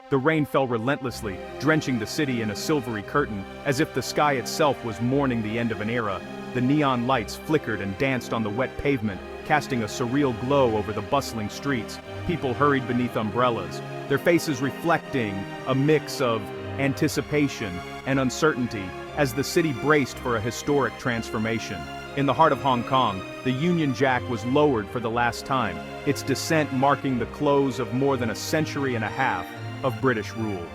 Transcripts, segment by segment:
The rain fell relentlessly, drenching the city in a silvery curtain, as if the sky itself was mourning the end of an era. The neon lights flickered and danced on the wet pavement, casting a surreal glow over the bustling streets. People hurried beneath umbrellas, their faces reflecting a mix of anticipation and uncertainty as the city braced for a historic transformation. In the heart of Hong Kong, the Union Jack was lowered for the last time, its descent marking the close of more than a century and a half of British rule.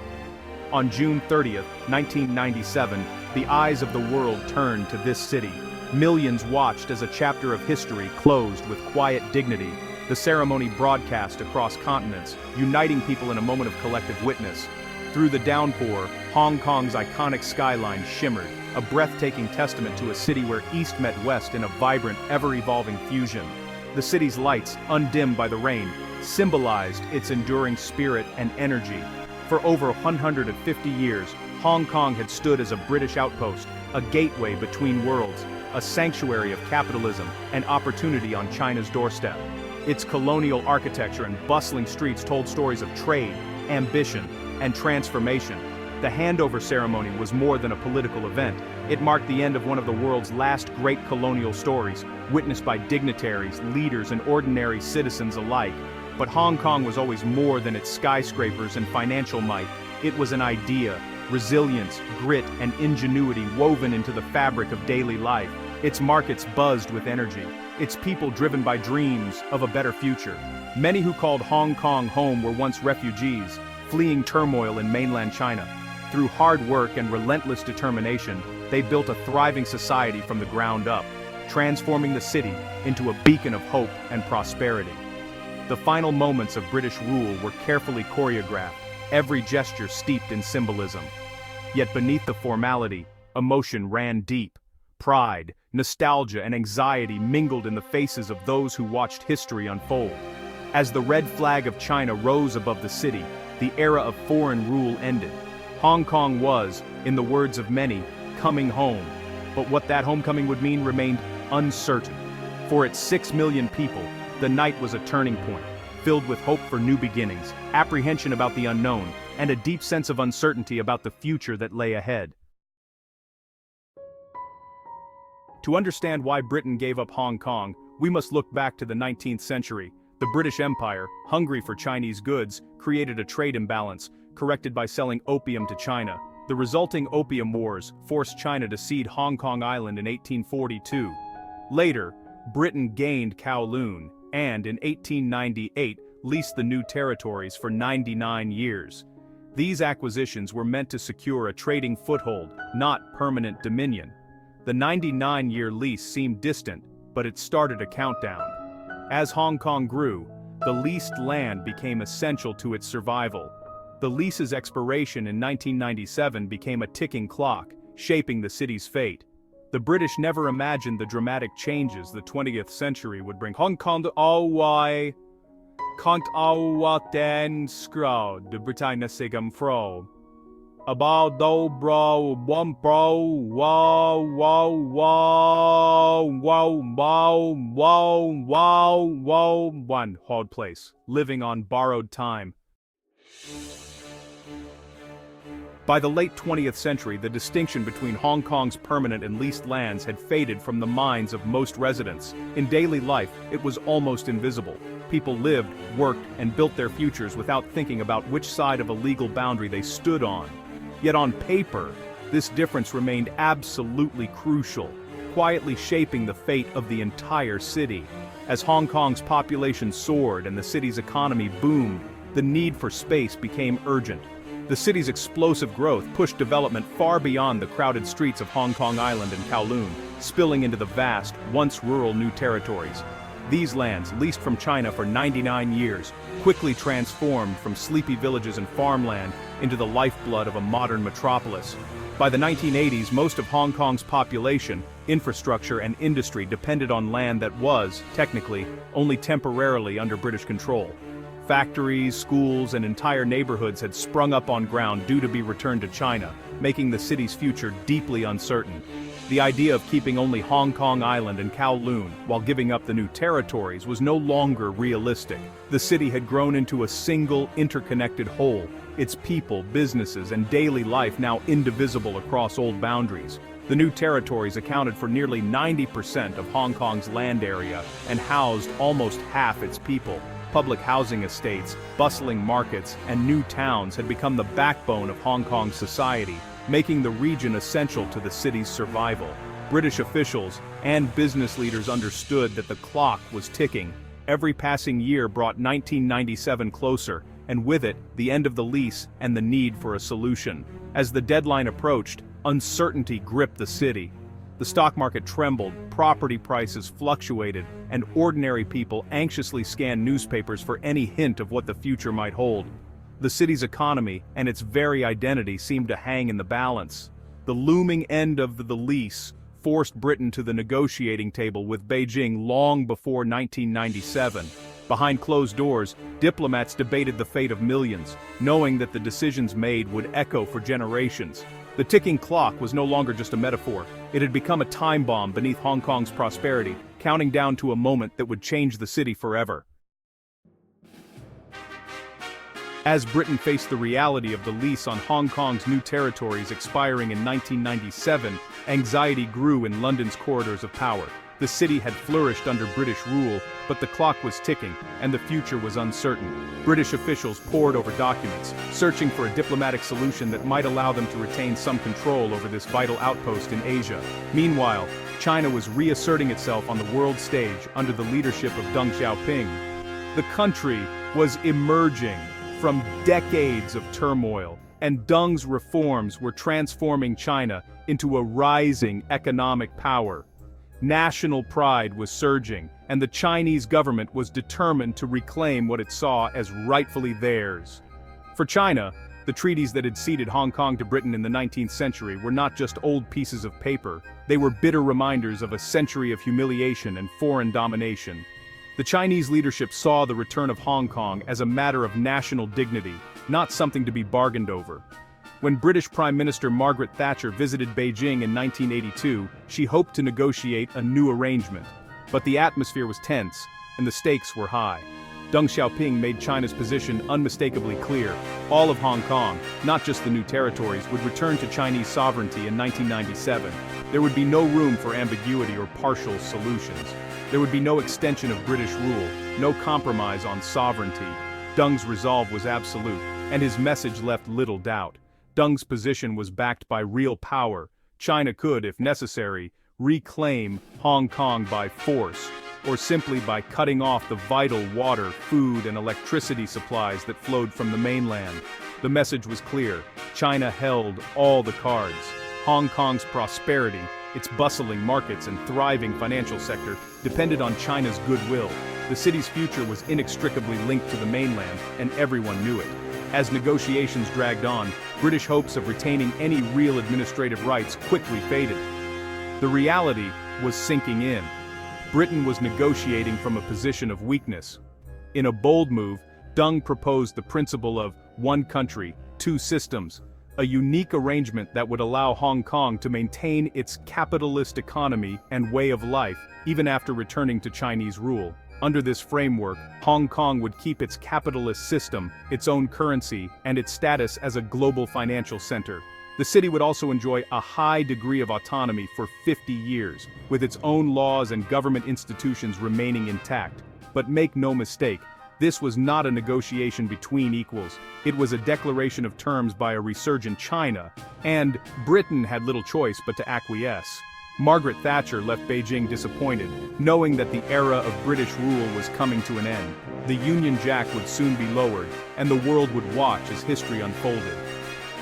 On June 30th, 1997, the eyes of the world turned to this city. Millions watched as a chapter of history closed with quiet dignity. The ceremony broadcast across continents, uniting people in a moment of collective witness. Through the downpour, Hong Kong's iconic skyline shimmered, a breathtaking testament to a city where East met West in a vibrant, ever-evolving fusion. The city's lights, undimmed by the rain, symbolized its enduring spirit and energy. For over 150 years, Hong Kong had stood as a British outpost, a gateway between worlds, a sanctuary of capitalism and opportunity on China's doorstep. Its colonial architecture and bustling streets told stories of trade, ambition, and transformation. The handover ceremony was more than a political event. It marked the end of one of the world's last great colonial stories, witnessed by dignitaries, leaders, and ordinary citizens alike. But Hong Kong was always more than its skyscrapers and financial might. It was an idea, resilience, grit, and ingenuity woven into the fabric of daily life. Its markets buzzed with energy, its people driven by dreams of a better future. Many who called Hong Kong home were once refugees, fleeing turmoil in mainland China. Through hard work and relentless determination, they built a thriving society from the ground up, transforming the city into a beacon of hope and prosperity. The final moments of British rule were carefully choreographed, every gesture steeped in symbolism. Yet beneath the formality, emotion ran deep. Pride, nostalgia, and anxiety mingled in the faces of those who watched history unfold. As the red flag of China rose above the city, the era of foreign rule ended. Hong Kong was, in the words of many, coming home. But what that homecoming would mean remained uncertain. For its 6 million people, the night was a turning point, filled with hope for new beginnings, apprehension about the unknown, and a deep sense of uncertainty about the future that lay ahead. To understand why Britain gave up Hong Kong, we must look back to the 19th century. The British Empire, hungry for Chinese goods, created a trade imbalance, corrected by selling opium to China. The resulting Opium Wars forced China to cede Hong Kong Island in 1842. Later, Britain gained Kowloon, and in 1898 leased the new territories for 99 years. These acquisitions were meant to secure a trading foothold, not permanent dominion. The 99-year lease seemed distant, but it started a countdown. As Hong Kong grew, the leased land became essential to its survival. The lease's expiration in 1997 became a ticking clock, shaping the city's fate. The British never imagined the dramatic changes the 20th century would bring. Hong Kong away, Kant awa den skro, de Britannia sigam fro. About do bro, one bro, wow, wow, wow, wow, wow, wow, wow, wow, one hard place, living on borrowed time. By the late 20th century, the distinction between Hong Kong's permanent and leased lands had faded from the minds of most residents. In daily life, it was almost invisible. People lived, worked, and built their futures without thinking about which side of a legal boundary they stood on. Yet on paper, this difference remained absolutely crucial, quietly shaping the fate of the entire city. As Hong Kong's population soared and the city's economy boomed, the need for space became urgent. The city's explosive growth pushed development far beyond the crowded streets of Hong Kong Island and Kowloon, spilling into the vast, once rural new territories. These lands, leased from China for 99 years, quickly transformed from sleepy villages and farmland into the lifeblood of a modern metropolis. By the 1980s, most of Hong Kong's population, infrastructure, and industry depended on land that was, technically, only temporarily under British control. Factories, schools, and entire neighborhoods had sprung up on ground due to be returned to China, making the city's future deeply uncertain. The idea of keeping only Hong Kong Island and Kowloon while giving up the new territories was no longer realistic. The city had grown into a single, interconnected whole, its people, businesses, and daily life now indivisible across old boundaries. The new territories accounted for nearly 90% of Hong Kong's land area and housed almost half its people. Public housing estates, bustling markets, and new towns had become the backbone of Hong Kong's society, making the region essential to the city's survival. British officials and business leaders understood that the clock was ticking. Every passing year brought 1997 closer, and with it, the end of the lease and the need for a solution. As the deadline approached, uncertainty gripped the city. The stock market trembled, property prices fluctuated, and ordinary people anxiously scanned newspapers for any hint of what the future might hold. The city's economy and its very identity seemed to hang in the balance. The looming end of the lease forced Britain to the negotiating table with Beijing long before 1997. Behind closed doors, diplomats debated the fate of millions, knowing that the decisions made would echo for generations. The ticking clock was no longer just a metaphor. It had become a time bomb beneath Hong Kong's prosperity, counting down to a moment that would change the city forever. As Britain faced the reality of the lease on Hong Kong's new territories expiring in 1997, anxiety grew in London's corridors of power. The city had flourished under British rule, but the clock was ticking, and the future was uncertain. British officials pored over documents, searching for a diplomatic solution that might allow them to retain some control over this vital outpost in Asia. Meanwhile, China was reasserting itself on the world stage under the leadership of Deng Xiaoping. The country was emerging from decades of turmoil, and Deng's reforms were transforming China into a rising economic power. National pride was surging, and the Chinese government was determined to reclaim what it saw as rightfully theirs. For China, the treaties that had ceded Hong Kong to Britain in the 19th century were not just old pieces of paper, they were bitter reminders of a century of humiliation and foreign domination. The Chinese leadership saw the return of Hong Kong as a matter of national dignity, not something to be bargained over. When British Prime Minister Margaret Thatcher visited Beijing in 1982, she hoped to negotiate a new arrangement. But the atmosphere was tense, and the stakes were high. Deng Xiaoping made China's position unmistakably clear. All of Hong Kong, not just the new territories, would return to Chinese sovereignty in 1997. There would be no room for ambiguity or partial solutions. There would be no extension of British rule, no compromise on sovereignty. Deng's resolve was absolute, and his message left little doubt. Deng's position was backed by real power. China could, if necessary, reclaim Hong Kong by force, or simply by cutting off the vital water, food, and electricity supplies that flowed from the mainland. The message was clear. China held all the cards. Hong Kong's prosperity, its bustling markets and thriving financial sector, depended on China's goodwill. The city's future was inextricably linked to the mainland, and everyone knew it. As negotiations dragged on, British hopes of retaining any real administrative rights quickly faded. The reality was sinking in. Britain was negotiating from a position of weakness. In a bold move, Deng proposed the principle of one country, two systems, a unique arrangement that would allow Hong Kong to maintain its capitalist economy and way of life, even after returning to Chinese rule. Under this framework, Hong Kong would keep its capitalist system, its own currency, and its status as a global financial center. The city would also enjoy a high degree of autonomy for 50 years, with its own laws and government institutions remaining intact. But make no mistake, this was not a negotiation between equals. It was a declaration of terms by a resurgent China, and Britain had little choice but to acquiesce. Margaret Thatcher left Beijing disappointed, knowing that the era of British rule was coming to an end. The Union Jack would soon be lowered, and the world would watch as history unfolded.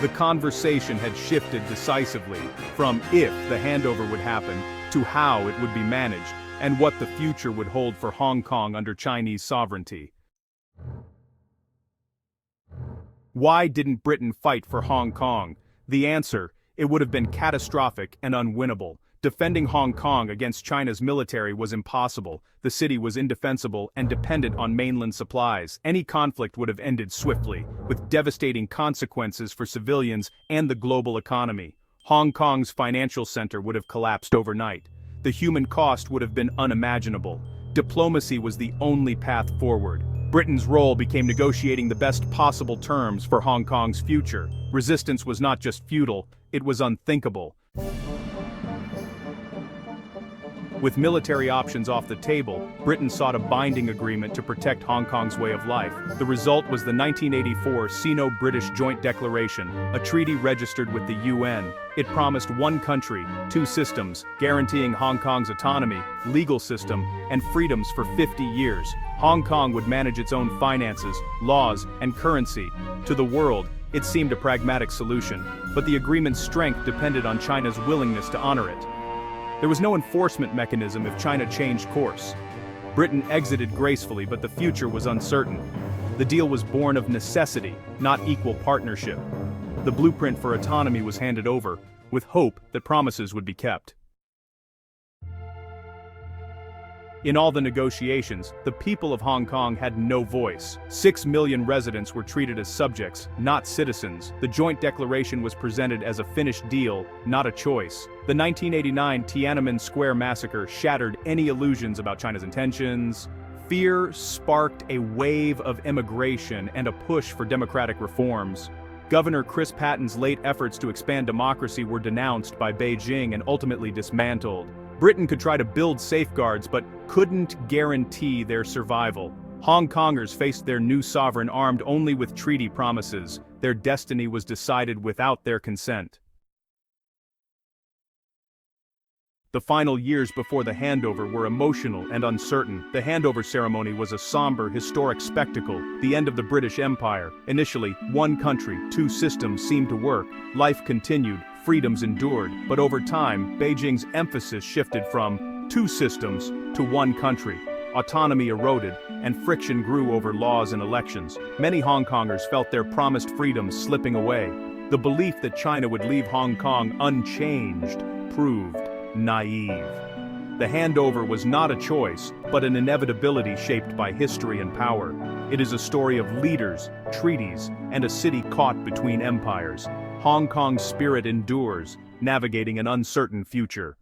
The conversation had shifted decisively from if the handover would happen to how it would be managed, and what the future would hold for Hong Kong under Chinese sovereignty. Why didn't Britain fight for Hong Kong? The answer: it would have been catastrophic and unwinnable. Defending Hong Kong against China's military was impossible. The city was indefensible and dependent on mainland supplies. Any conflict would have ended swiftly, with devastating consequences for civilians and the global economy. Hong Kong's financial center would have collapsed overnight. The human cost would have been unimaginable. Diplomacy was the only path forward. Britain's role became negotiating the best possible terms for Hong Kong's future. Resistance was not just futile, it was unthinkable. With military options off the table, Britain sought a binding agreement to protect Hong Kong's way of life. The result was the 1984 Sino-British Joint Declaration, a treaty registered with the UN. It promised one country, two systems, guaranteeing Hong Kong's autonomy, legal system, and freedoms for 50 years. Hong Kong would manage its own finances, laws, and currency. To the world, it seemed a pragmatic solution, but the agreement's strength depended on China's willingness to honor it. There was no enforcement mechanism if China changed course. Britain exited gracefully, but the future was uncertain. The deal was born of necessity, not equal partnership. The blueprint for autonomy was handed over, with hope that promises would be kept. In all the negotiations, the people of Hong Kong had no voice. 6 million residents were treated as subjects, not citizens. The joint declaration was presented as a finished deal, not a choice. The 1989 Tiananmen Square massacre shattered any illusions about China's intentions. Fear sparked a wave of immigration and a push for democratic reforms. Governor Chris Patten's late efforts to expand democracy were denounced by Beijing and ultimately dismantled. Britain could try to build safeguards but couldn't guarantee their survival. Hong Kongers faced their new sovereign armed only with treaty promises. Their destiny was decided without their consent. The final years before the handover were emotional and uncertain. The handover ceremony was a somber, historic spectacle, the end of the British Empire. Initially, one country, two systems seemed to work. Life continued, freedoms endured, but over time, Beijing's emphasis shifted from two systems to one country. Autonomy eroded, and friction grew over laws and elections. Many Hong Kongers felt their promised freedoms slipping away. The belief that China would leave Hong Kong unchanged proved naive. The handover was not a choice, but an inevitability shaped by history and power. It is a story of leaders, treaties, and a city caught between empires. Hong Kong's spirit endures, navigating an uncertain future.